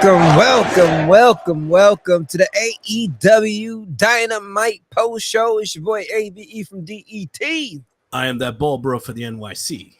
Welcome to the AEW Dynamite post show. It's your boy ABE from DET. I am that bald bro for the NYC.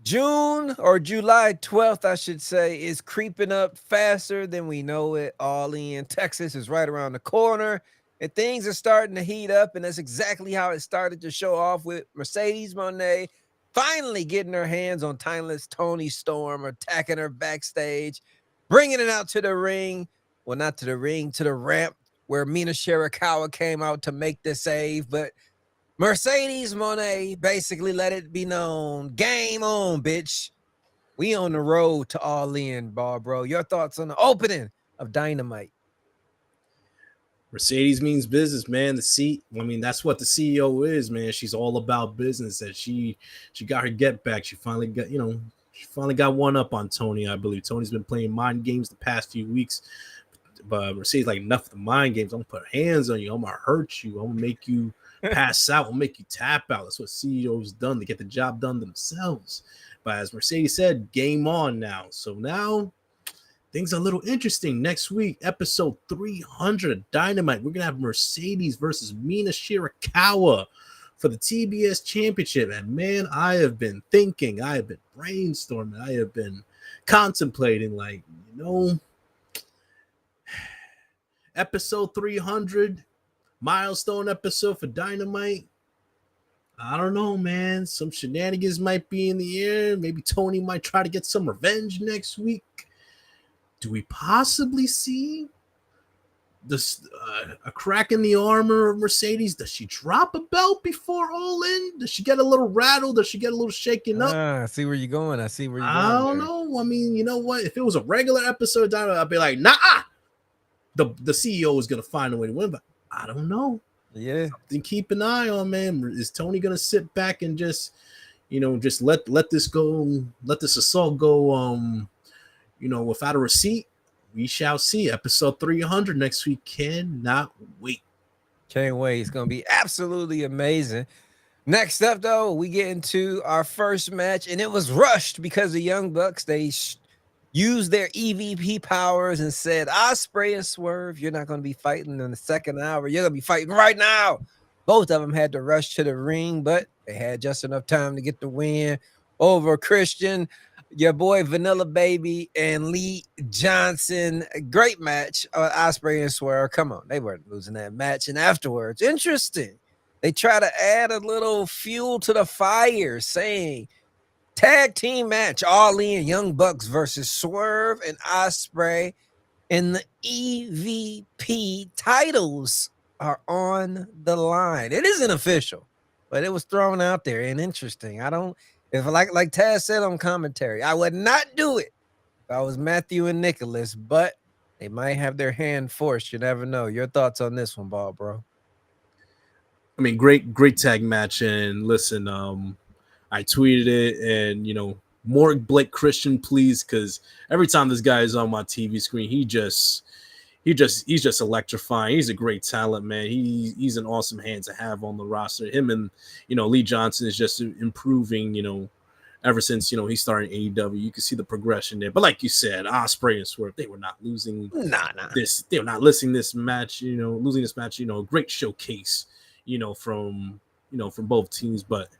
June or July 12th, I should say, is creeping up faster than we know it. All in Texas is right around the corner, and things are starting to heat up, and that's exactly how it started to show off with Mercedes Moné finally getting her hands on timeless Toni Storm, attacking her backstage, bringing it out to the ring. Well, not to the ring, to the ramp where Mina Shirakawa came out to make the save. But Mercedes Moné basically let it be known. Game on, bitch. We on the road to All In, bro. Your thoughts on the opening of Dynamite? Mercedes means business, man. That's what the CEO is, man. She's all about business. That she got her get back. She finally got one up on Toni, I believe. Toni's been playing mind games the past few weeks. But Mercedes, like, enough of the mind games. I'm gonna put hands on you. I'm gonna hurt you. I'm gonna make you pass out. I'm gonna make you tap out. That's what CEOs done. They get the job done themselves. But as Mercedes said, game on now. So now things are a little interesting. Next week, episode 300 of Dynamite, we're gonna have Mercedes versus Mina Shirakawa for the TBS Championship. And man, I have been thinking, I have been brainstorming, I have been contemplating, episode 300, milestone episode for Dynamite. I don't know, man. Some shenanigans might be in the air. Maybe Toni might try to get some revenge next week. Do we possibly see this a crack in the armor of Mercedes? Does she drop a belt before All In? Does she get a little rattled? Does she get a little shaken up? I see where you're going. I don't know. I mean, you know what? If it was a regular episode, I'd be like, nah. The CEO is gonna find a way to win, but I don't know. Yeah. Something keep an eye on, man. Is Toni gonna sit back and just let this go, let this assault go without a receipt? We shall see. Episode 300 next week. Cannot wait. Can't wait. It's gonna be absolutely amazing. Next up, though, we get into our first match, and it was rushed because the Young Bucks, they used their EVP powers and said, Ospreay and Swerve, you're not going to be fighting in the second hour. You're going to be fighting right now. Both of them had to rush to the ring, but they had just enough time to get the win over Christian, your boy Vanilla Baby, and Lee Johnson. A great match. Ospreay and Swerve, come on. They weren't losing that match. And afterwards, interesting. They try to add a little fuel to the fire, saying, tag team match, All In, Young Bucks versus Swerve and Ospreay, and the EVP titles are on the line. It isn't official, but it was thrown out there and interesting. Like Taz said on commentary, I would not do it if I was Matthew and Nicholas, but they might have their hand forced. You never know. Your thoughts on this one, Ball, bro? I mean, great tag match. And listen, I tweeted it, and more Blake Christian, please, because every time this guy is on my TV screen, he's just electrifying. He's a great talent, man. He's an awesome hand to have on the roster. Him and Lee Johnson is just improving. Ever since he started AEW, you can see the progression there. But like you said, Ospreay and Swerve, they were not losing this. They were not losing this match. Losing this match. A great showcase. From both teams, but.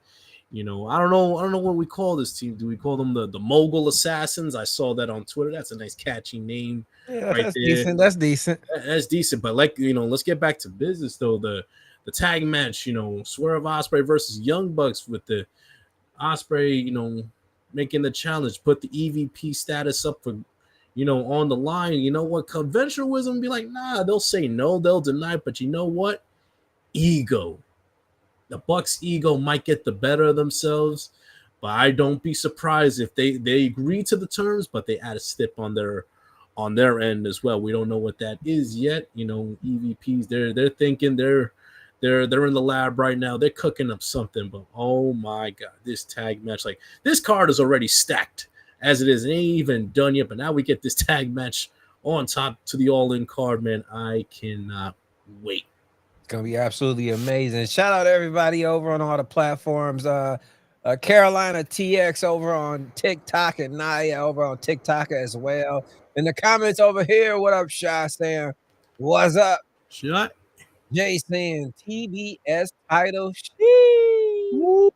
I don't know what we call this team. Do we call them the Mogul Assassins? I saw that on Twitter. That's a nice catchy name. Yeah, right that's there. Decent. That's decent. That's decent. But let's get back to business though. The tag match, Swerve Ospreay versus Young Bucks, with the Ospreay, making the challenge, put the EVP status up for, on the line. You know what? Conventional wisdom be like, nah, they'll say no, they'll deny. But you know what? Ego. The Bucks' ego might get the better of themselves, but I don't be surprised if they agree to the terms, but they add a stip on their end as well. We don't know what that is yet. EVPs, they're thinking they're in the lab right now. They're cooking up something, but oh my god, this tag match, like, this card is already stacked as it is. It ain't even done yet, but now we get this tag match on top to the all-in card, man. I cannot wait. Gonna be absolutely amazing. Shout out to everybody over on all the platforms. Carolina TX over on TikTok, and Naya over on TikTok as well. In the comments over here, what up, Shy saying, what's up? Shut. Jay saying TBS title. It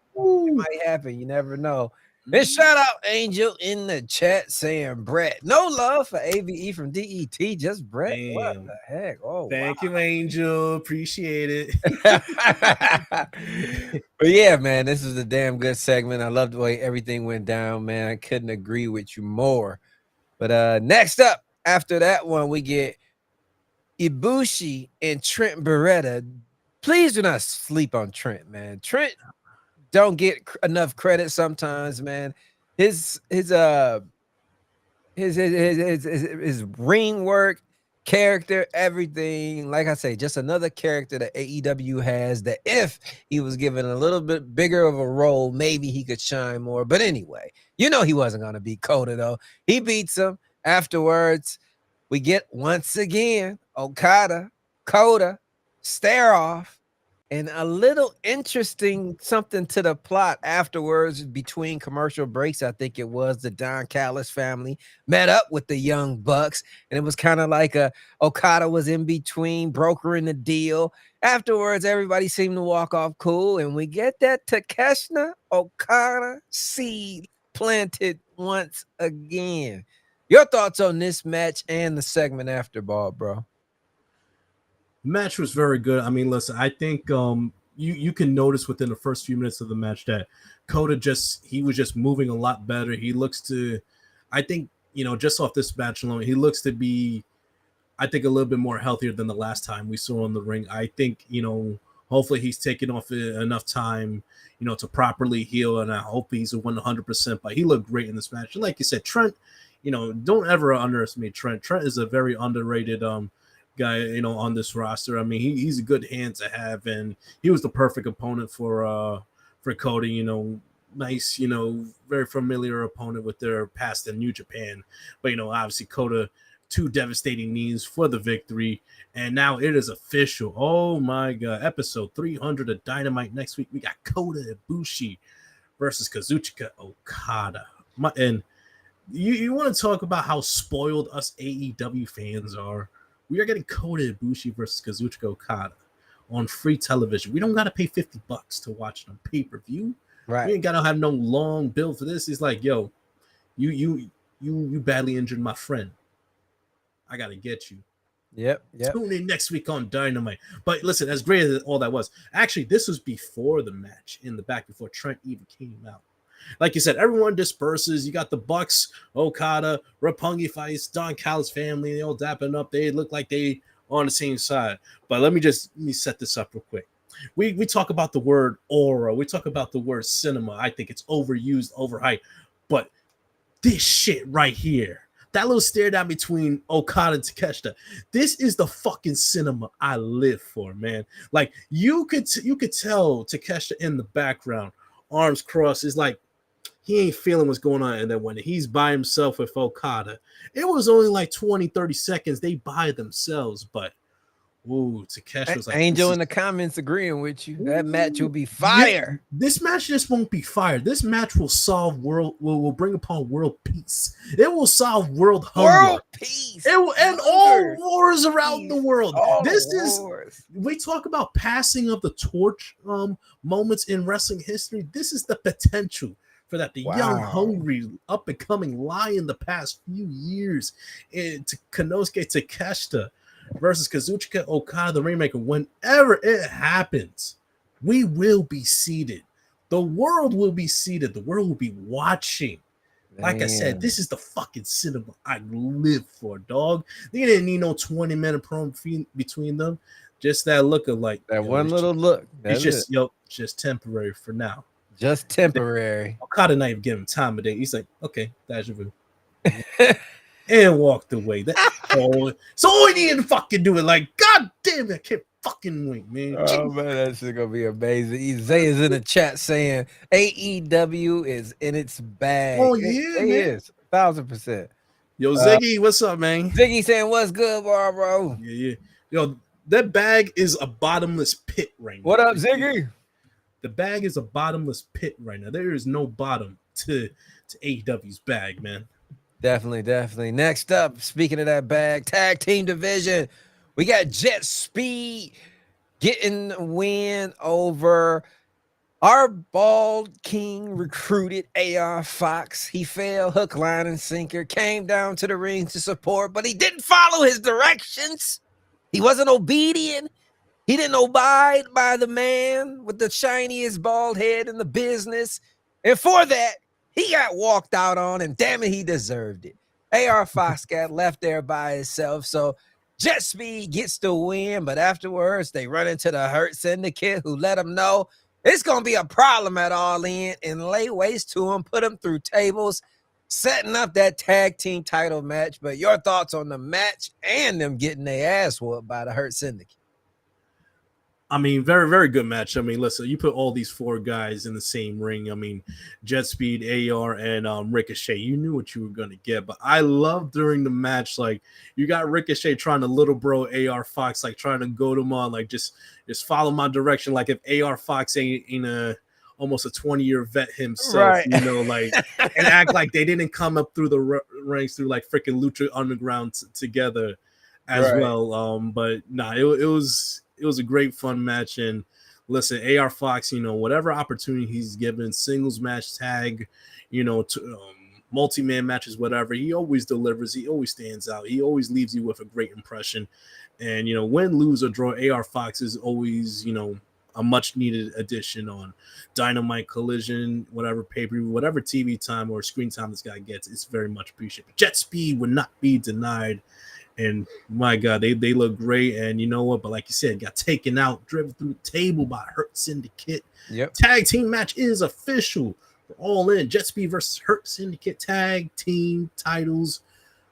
might happen. You never know. And shout out Angel in the chat saying Brett. No love for AVE from DET, just Brett. What Damn. the heck? Oh, Thank you, Angel. Appreciate it. But yeah, man, this is a damn good segment. I love the way everything went down, man. I couldn't agree with you more. But next up, after that one, we get Ibushi and Trent Beretta. Please do not sleep on Trent, man. Trent don't get enough credit sometimes, man. His ring work, character, everything. Like I say, just another character that AEW has that if he was given a little bit bigger of a role, maybe he could shine more. But anyway, you know he wasn't going to beat Coda, though. He beats him. Afterwards, we get once again Okada, Coda, stare off, and a little interesting something to the plot afterwards between commercial breaks. I think it was the Don Callis family met up with the Young Bucks, and it was kind of like Okada was in between brokering the deal. Afterwards, everybody seemed to walk off cool, and we get that Takeshita Okada seed planted once again. Your thoughts on this match and the segment after, Bald Bro? Match was very good. I mean, listen, I think you can notice within the first few minutes of the match that Coda he was just moving a lot better. He looks to, I think, just off this match alone, he looks to be, I think, a little bit more healthier than the last time we saw in the ring. I think, hopefully he's taken off enough time, to properly heal, and I hope he's a 100%. But he looked great in this match. And like you said, Trent, don't ever underestimate Trent. Trent is a very underrated guy, on this roster. I mean, he's a good hand to have, and he was the perfect opponent for Cody. Nice, very familiar opponent with their past in New Japan. But obviously Coda, 2 devastating knees for the victory, and now it is official. Oh my God! Episode 300 of Dynamite next week. We got Kota Ibushi versus Kazuchika Okada. And you want to talk about how spoiled us AEW fans are? We are getting Kota Ibushi versus Kazuchika Okada on free television. We don't got to pay $50 to watch it on pay-per-view. Right. We ain't got to have no long build for this. It's like, yo, you badly injured my friend. I got to get you. Yep. Tune in next week on Dynamite. But listen, as great as all that was, actually, this was before the match in the back, before Trent even came out. Like you said, everyone disperses. You got the Bucks, Okada, Roppongi fights, Don Callis family. They all dapping up. They look like they on the same side. But let me set this up real quick. We talk about the word aura. We talk about the word cinema. I think it's overused, overhyped. But this shit right here, that little stare down between Okada and Takeshita, this is the fucking cinema I live for, man. Like you could tell Takeshita in the background, arms crossed, is like he ain't feeling what's going on. And then when he's by himself with Okada, it was only like 20, 30 seconds. They by themselves, but Takeshita was like, Angel in the comments agreeing with you. That match will be fire. Yeah, this match just won't be fire. This match will solve will bring upon world peace. It will solve world hunger. World peace. It will end all wars around the world. Wars. We talk about passing of the torch moments in wrestling history. This is the potential for that. The young, hungry, up and coming lion the past few years to Konosuke Takeshita versus Kazuchika Okada, the Rainmaker. Whenever it happens, we will be seated. The world will be seated. The world will be watching. Like I said, this is the fucking cinema I live for, dog. They didn't need no 20-minute promo between them. Just that look of like that one little look. It's just temporary for now. Just temporary. Okada not even give him time of day. He's like, okay, that's your and walked away. So all he needed to fucking do it. Like, god damn it, I can't fucking wait, man. Oh man, that's gonna be amazing. Zay is in the chat saying AEW is in its bag. Oh yeah, it is 1,000%. Yo, Ziggy, what's up, man? Ziggy saying what's good, bro? Yeah. Yo, that bag is a bottomless pit right now. What up, Ziggy? The bag is a bottomless pit right now. There is no bottom to AEW's bag, man. Definitely, definitely. Next up, speaking of that bag, tag team division, we got Jet Speed getting a win over our Bald King recruited AR Fox. He fell hook, line, and sinker, came down to the ring to support, but he didn't follow his directions. He wasn't obedient. He didn't abide by the man with the shiniest bald head in the business. And for that, he got walked out on, and damn it, he deserved it. AR Fox got left there by himself. So Jet Speed gets the win, but afterwards, they run into the Hurt Syndicate, who let them know it's going to be a problem at All In, and lay waste to him, put him through tables, setting up that tag team title match. But your thoughts on the match and them getting their ass whooped by the Hurt Syndicate? I mean, very, very good match. I mean, listen, you put all these four guys in the same ring. I mean, Jet Speed, AR, and Ricochet. You knew what you were going to get. But I love during the match, like, you got Ricochet trying to little bro AR Fox, like, trying to goad him on, like, just follow my direction. Like, if AR Fox ain't almost a 20-year vet himself, Right. you know, like, and act like they didn't come up through the ranks through, like, freaking Lucha Underground together as Right. well. But, nah, it was a great fun match. And listen, AR Fox, you know, whatever opportunity he's given, singles match, tag, you know, multi-man matches, whatever, he always delivers. He always stands out. He always leaves you with a great impression. And, you know, win, lose, or draw, AR Fox is always, you know, a much needed addition on Dynamite, Collision, whatever pay-per-view, whatever TV time or screen time this guy gets. It's very much appreciated. Jet Speed would not be denied. And my God, they look great. And you know what? But like you said, got taken out, driven through the table by Hurt Syndicate. Yep. Tag team match is official. We're all in. Jet Speed versus Hurt Syndicate tag team titles.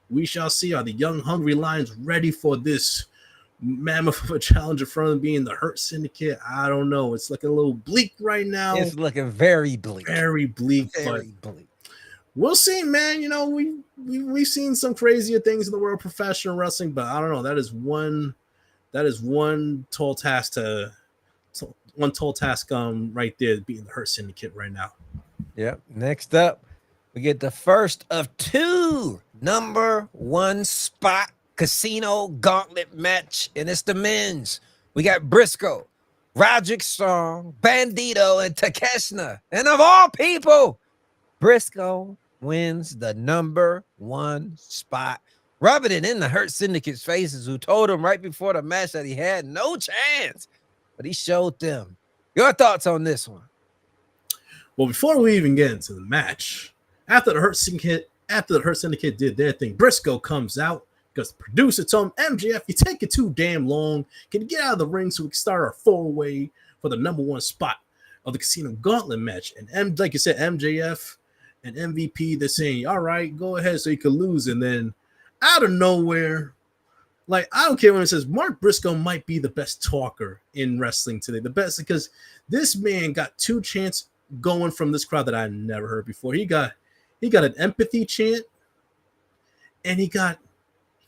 We shall see. Are the young, hungry Lions ready for this mammoth of a challenge in front of them being the Hurt Syndicate? I don't know. It's looking a little bleak right now. It's looking very bleak. Very bleak. Very bleak. We'll see, man. You know, we've seen some crazier things in the world of professional wrestling, but I don't know. That is one tall task right there, beating the Hurt Syndicate right now. Yep. Next up, we get the first of two number one spot casino gauntlet match, and it's the men's. We got Briscoe, Roderick Strong, Bandito, and Takeshita. And of all people, Briscoe wins the number one spot, rubbing it in the Hurt Syndicate's faces, who told him right before the match that he had no chance, but he showed them. Your thoughts on this one? Well, before we even get into the match, after the Hurt Syndicate did their thing, Briscoe comes out because the producer told him, MJF, you take it too damn long. Can you get out of the ring so we can start our four-way for the number one spot of the Casino Gauntlet match? And like you said, MJF and MVP, they're saying, all right, go ahead so you can lose. And then out of nowhere, like, I don't care when it says Mark Briscoe might be the best talker in wrestling today. The best, because this man got two chants going from this crowd that I never heard before. He got an empathy chant, and he got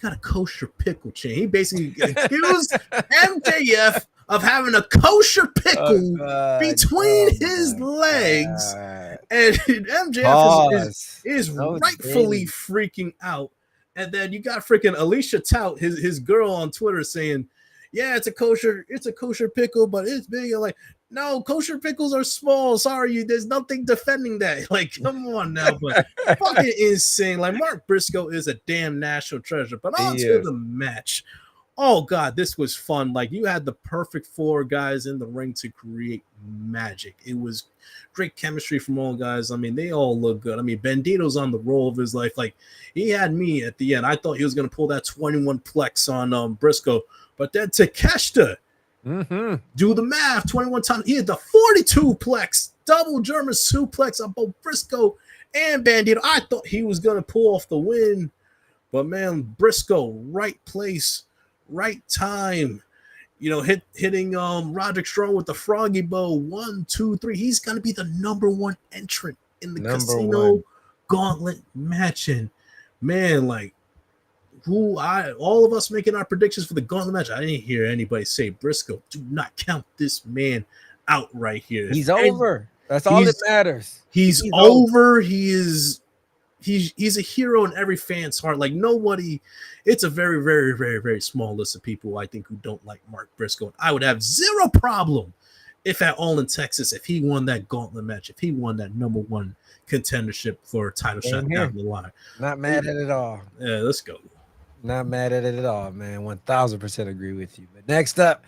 a kosher pickle chant. He basically accused MJF of having a kosher pickle between his legs. And MJF is rightfully freaking out. And then you got freaking Alicia Tout, his girl on Twitter, saying, yeah, it's a kosher pickle, but it's big. You're like, no, kosher pickles are small. Sorry, there's nothing defending that. Like, come on now. But fucking insane. Like, Mark Briscoe is a damn national treasure. But on to the match. Oh, God, this was fun. Like, you had the perfect four guys in the ring to create magic. It was great chemistry from all guys. I mean, they all look good. I mean, Bandito's on the roll of his life. Like, he had me at the end. I thought he was going to pull that 21 plex on Briscoe. But then Takeshita, do the math, 21 times. He had the 42 plex, double German suplex on both Briscoe and Bandito. I thought he was going to pull off the win. But, man, Briscoe, right place, right time, you know, hitting Roderick Strong with the froggy bow. 1, 2, 3. He's gonna be the number one entrant in the Casino Gauntlet match. And man, like, all of us making our predictions for the Gauntlet match, I didn't hear anybody say, Briscoe, do not count this man out right here. He's over. That's all that matters. He's over. He's a hero in every fan's heart. Like nobody, it's a very, very, very, very small list of people I think who don't like Mark Briscoe. I would have zero problem if at all in Texas, if he won that gauntlet match, if he won that number one contendership for a title shot down the line. Not mad at it at all. Yeah, let's go. Not mad at it at all, man. 1000% agree with you. But next up,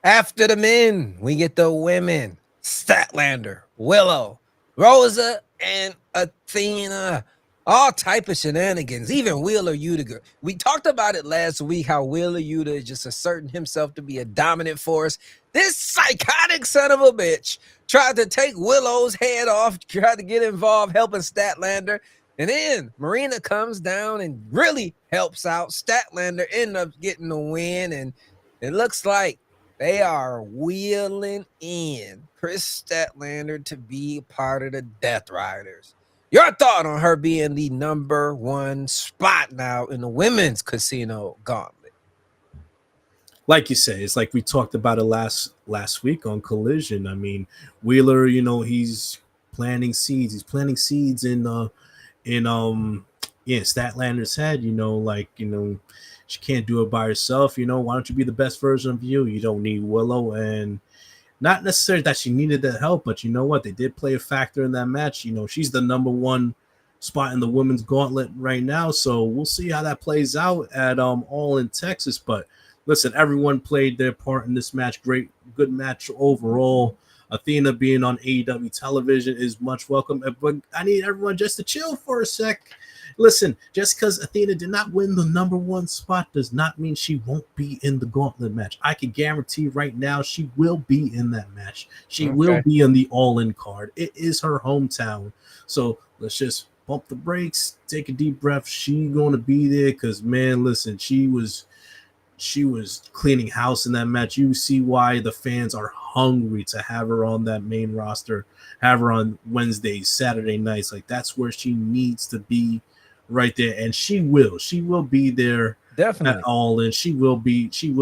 after the men, we get the women. Statlander, Willow, Rosa, and Athena. All type of shenanigans, even Wheeler Yuta. We talked about it last week, how Wheeler Yuta is just asserting himself to be a dominant force. This psychotic son of a bitch tried to take Willow's head off, tried to get involved helping Statlander. And then Marina comes down and really helps out. Statlander ended up getting the win, and it looks like they are wheeling in Chris Statlander to be part of the Death Riders. Your thought on her being the number one spot now in the women's casino gauntlet? Like you say, it's like we talked about it last week on Collision. I mean, Wheeler, he's planting seeds. He's planting seeds in Statlander's head. She can't do it by herself. Why don't you be the best version of you? You don't need Willow, and not necessarily that she needed that help, but you know what? They did play a factor in that match. She's the number one spot in the women's gauntlet right now. So we'll see how that plays out at All in Texas. But listen, everyone played their part in this match. Good match overall. Athena being on AEW television is much welcome. But I need everyone just to chill for a sec. Listen, just because Athena did not win the number one spot does not mean she won't be in the gauntlet match. I can guarantee right now she will be in that match. She will be in the all-in card. It is her hometown. So let's just pump the brakes, take a deep breath. She's going to be there because, man, listen, she was cleaning house in that match. You see why the fans are hungry to have her on that main roster, have her on Wednesdays, Saturday nights. Like, that's where she needs to be. Right there, and she will be there definitely at All In. She will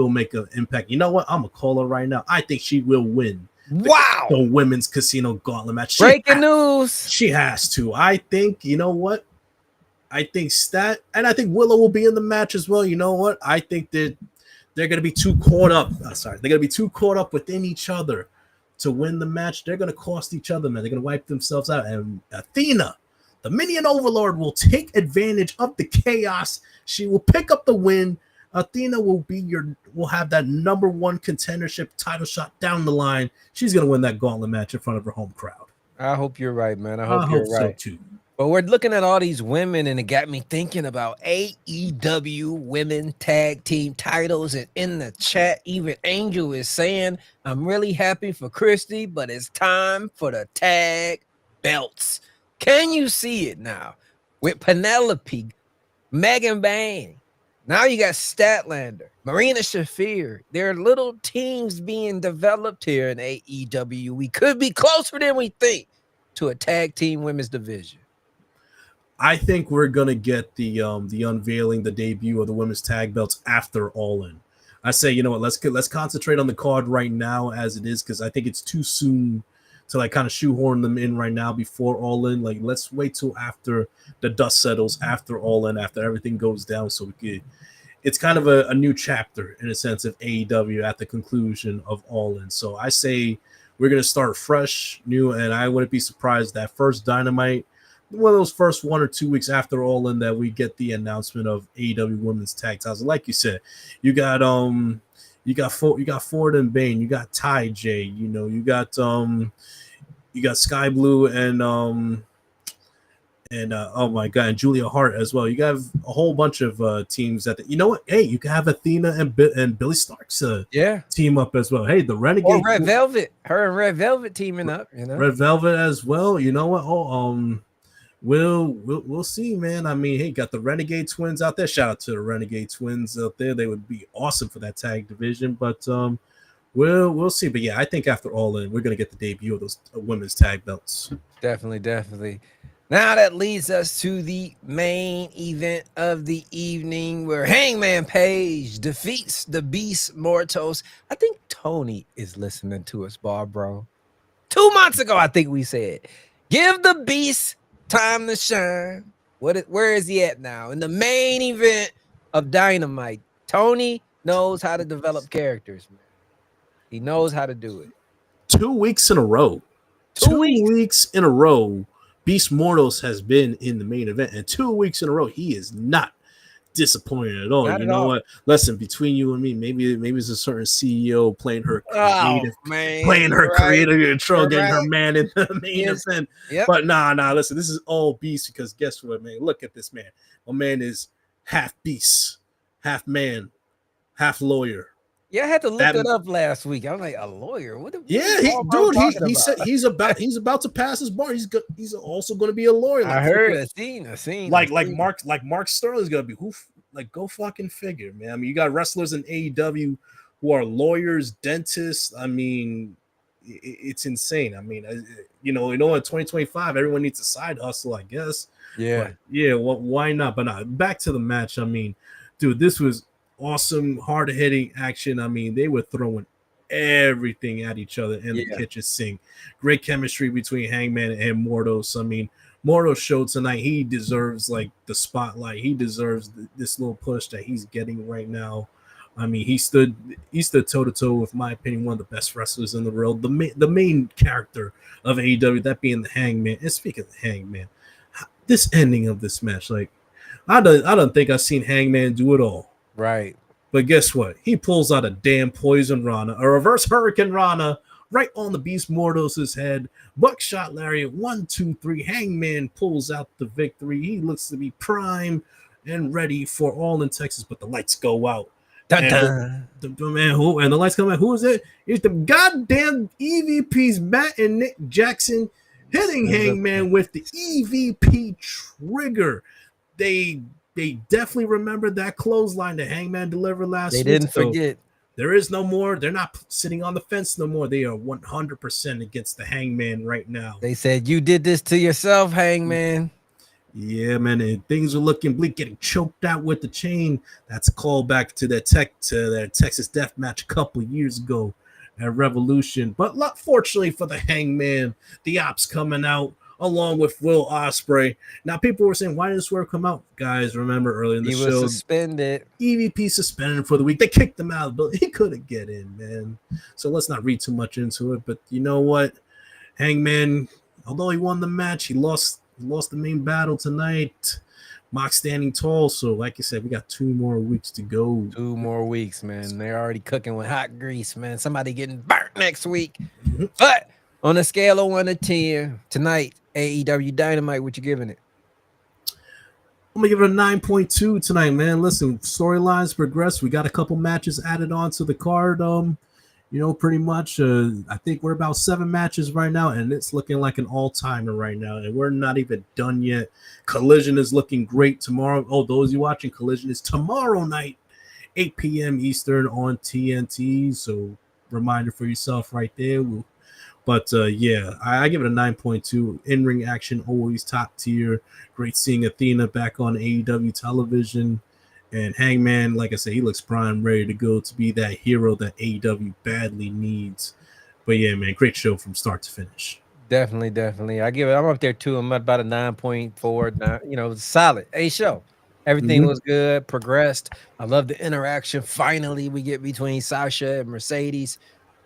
make an impact. You know what? I'm gonna call her right now. I think she will win the women's casino gauntlet match. Breaking news. She has to. I think, you know what? I think and I think Willow will be in the match as well. You know what? I think that they're gonna be too caught up. They're gonna be too caught up within each other to win the match. They're gonna cost each other, man. They're gonna wipe themselves out. And Athena, the Minion Overlord, will take advantage of the chaos. She will pick up the win. Athena will have that number one contendership title shot down the line. She's gonna win that gauntlet match in front of her home crowd. I hope you're right, man. I hope you're right so too. But we're looking at all these women, and it got me thinking about AEW women tag team titles. And in the chat, even Angel is saying, "I'm really happy for Christy, but it's time for the tag belts." Can you see it now with Penelope, Megan Bain? Now you got Statlander, Marina Shafir. There are little teams being developed here in AEW. We could be closer than we think to a tag team women's division. I think we're gonna get the unveiling, the debut of the women's tag belts after All In. I say, you know what? Let's concentrate on the card right now as it is, because I think it's too soon to like kind of shoehorn them in right now before All In. Like, let's wait till after the dust settles, after All In, after everything goes down, so it's kind of a new chapter in a sense of AEW at the conclusion of All In. So I say we're gonna start fresh, new, and I wouldn't be surprised that first Dynamite, one of those first 1 or 2 weeks after All In, that we get the announcement of AEW Women's Tag Titles. Like you said, you got Ford and Bane, you got Ty J, you got Sky Blue and oh my god, and Julia Hart as well. You got a whole bunch of teams that you know what? Hey, you can have Athena and Billy Starks team up as well. Hey, the Renegade or Red Velvet, her and Red Velvet teaming up. Red Velvet as well. You know what? We'll see, man. I mean, hey, got the Renegade Twins out there. Shout out to the Renegade Twins out there. They would be awesome for that tag division, but we'll see. But yeah, I think after All In, we're gonna get the debut of those women's tag belts. Definitely. Now that leads us to the main event of the evening, where Hangman Page defeats the Beast Mortos. I think Tony is listening to us, Bald Bro. 2 months ago, I think we said, give the beast time to shine. Where is he at now? In the main event of Dynamite, Tony knows how to develop characters, man. He knows how to do it. 2 weeks in a row. 2 2 weeks. weeks in a row, Beast Mortals has been in the main event, and 2 weeks in a row, he is not disappointed at all. Not You at know all. what? Listen, between you and me, maybe it's a certain CEO playing her Oh, creative, man. playing her Right. creative control, You're getting her right. man in the main Yes. event. Yep. But nah, listen, this is all Beast because guess what, man? Look at this man. My man is half beast, half man, half lawyer. Yeah, I had to look it up last week. I'm like, a lawyer? What Yeah, is Bald Bro talking he about? said he's about to pass his bar. He's also going to be a lawyer. I heard, I seen. Like Mark Sterling's gonna be like go fucking figure, man. I mean, you got wrestlers in AEW who are lawyers, dentists. I mean, it's insane. I mean, in 2025, everyone needs a side hustle, I guess. Yeah. But yeah. Well, why not? But back to the match. I mean, dude, this was awesome, hard hitting action. I mean, they were throwing everything at each other in the kitchen sink. Great chemistry between Hangman and Mordos. I mean, Mordos showed tonight he deserves like the spotlight. He deserves this little push that he's getting right now. I mean, he stood toe to toe with, my opinion, one of the best wrestlers in the world. The main character of AEW, that being the Hangman. And speaking of the Hangman, this ending of this match, like I don't think I've seen Hangman do it all. Right. But guess what? He pulls out a damn poison Rana, a reverse Hurricane Rana, right on the Beast Mordos' head. Buckshot Lariat, 1, 2, 3. Hangman pulls out the victory. He looks to be prime and ready for All in Texas, but the lights go out. Dun, dun. And the lights come out. Who is it? It's the goddamn EVPs, Matt and Nick Jackson, hitting Hangman with the EVP trigger. They definitely remember that clothesline that Hangman delivered last week. They didn't forget. There is no more. They're not sitting on the fence no more. They are 100% against the Hangman right now. They said, you did this to yourself, Hangman. Yeah, man. And things are looking bleak, getting choked out with the chain. That's a callback to their Texas Death Match a couple years ago at Revolution. But fortunately for the Hangman, the Ops coming out along with Will Ospreay. Now, people were saying, why didn't Swerve come out? Guys, remember earlier in the show, he was suspended. EVP suspended for the week. They kicked him out, but he couldn't get in, man. So let's not read too much into it. But you know what? Hangman, although he won the match, he lost the main battle tonight. Mox standing tall. So, like I said, we got 2 more weeks to go. 2 more weeks, man. They're already cooking with hot grease, man. Somebody getting burnt next week. Mm-hmm. But on a scale of 1 to 10, tonight, AEW Dynamite, what you giving it? I'm going to give it a 9.2 tonight, man. Listen, storylines progress. We got a couple matches added on to the card. Pretty much. I think we're about 7 matches right now, and it's looking like an all-timer right now, and we're not even done yet. Collision is looking great tomorrow. Oh, those of you watching, Collision is tomorrow night, 8 p.m. Eastern on TNT. So, reminder for yourself right there. But I give it a 9.2. In-ring action, always top tier. Great seeing Athena back on AEW television. And Hangman, like I said, he looks prime, ready to go to be that hero that AEW badly needs. But yeah, man, great show from start to finish. Definitely. I'm up there too. I'm about a 9.4. Solid. A show. Everything was good, progressed. I love the interaction. Finally, we get between Sasha and Mercedes.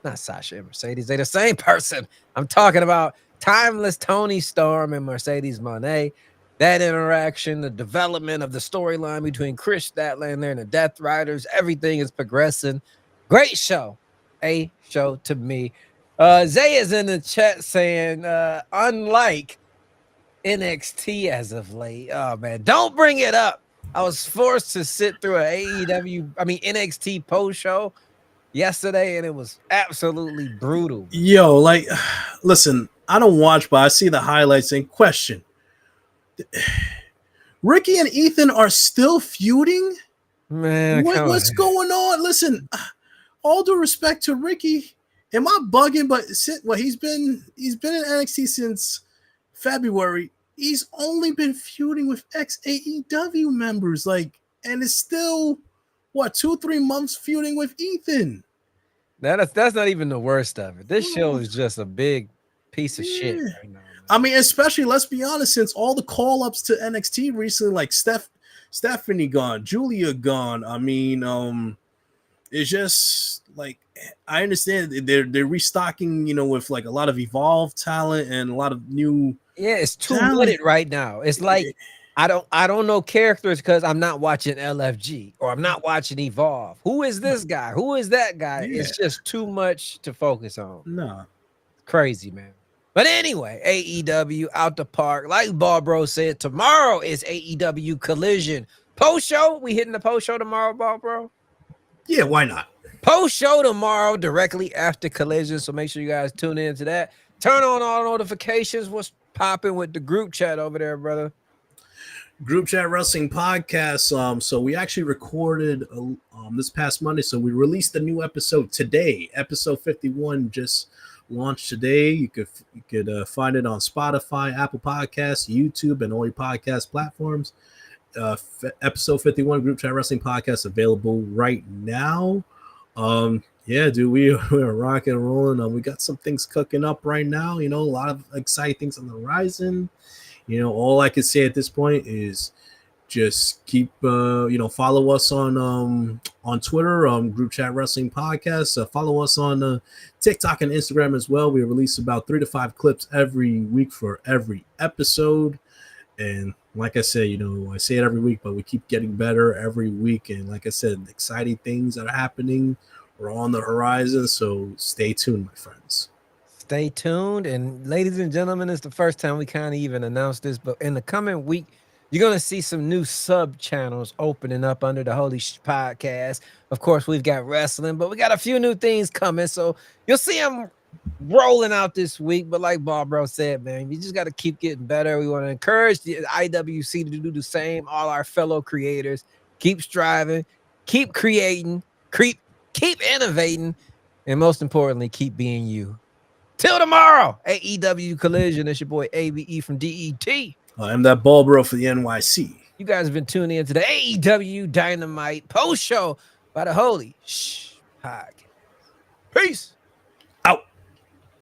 Not Sasha and Mercedes. They're the same person. I'm talking about timeless Tony Storm and Mercedes Moné. That interaction, the development of the storyline between Chris Statlander and the Death Riders, everything is progressing. Great show. A show to me. Zay is in the chat saying, unlike NXT as of late. Oh, man. Don't bring it up. I was forced to sit through an NXT post show yesterday, and it was absolutely brutal. Yo, like, listen, I don't watch, but I see the highlights and question. Ricky and Ethan are still feuding? Man, what's going on? Listen, all due respect to Ricky, am I bugging? But he's been in NXT since February. He's only been feuding with ex-AEW members, and it's still 2-3 months feuding with Ethan. That's not even the worst of it. This show is just a big piece of shit Yeah. right now. Man. I mean, especially let's be honest, since all the call ups to NXT recently, like Stephanie gone, Julia gone. I mean, it's just like I understand they're restocking, you know, with like a lot of evolved talent and a lot of new. Yeah, it's too talent. mudded right now. It's like I don't know characters because I'm not watching LFG or I'm not watching Evolve. Who is this guy? Who is that guy? Yeah. It's just too much to focus on. Nah. Crazy, man. But anyway, AEW out the park. Like Bald Bro said, tomorrow is AEW Collision. Post show. We hitting the post show tomorrow, Bald Bro? Yeah, why not? Post show tomorrow directly after Collision. So make sure you guys tune in to that. Turn on all notifications. What's popping with the group chat over there, brother? Group Chat Wrestling Podcast. So we actually recorded this past Monday. So we released a new episode today. Episode 51 just launched today. You could find it on Spotify, Apple Podcasts, YouTube, and all your podcast platforms. Episode 51 Group Chat Wrestling Podcast available right now. Yeah, dude, we are rocking and rolling. We got some things cooking up right now. You know, a lot of exciting things on the horizon. You know, all I can say at this point is just keep, follow us on Twitter, Group Chat Wrestling Podcast. Follow us on TikTok and Instagram as well. We release about 3 to 5 clips every week for every episode. And like I said, you know, I say it every week, but we keep getting better every week. And like I said, exciting things that are happening are on the horizon. So stay tuned, my friends. Stay tuned. And ladies and gentlemen, it's the first time we kind of even announced this, but in the coming week, you're going to see some new sub channels opening up under the Holy Shhh Podcast. Of course, we've got wrestling, but we got a few new things coming. So you'll see them rolling out this week. But like Bald Bro said, man, you just got to keep getting better. We want to encourage the IWC to do the same. All our fellow creators, keep striving, keep creating, keep innovating, and most importantly, keep being you. Till tomorrow, AEW Collision. It's your boy ABE from DET. I'm that Bald Bro for the NYC. You guys have been tuning in to the AEW Dynamite post show by the Holy Shhh Podcast. Peace.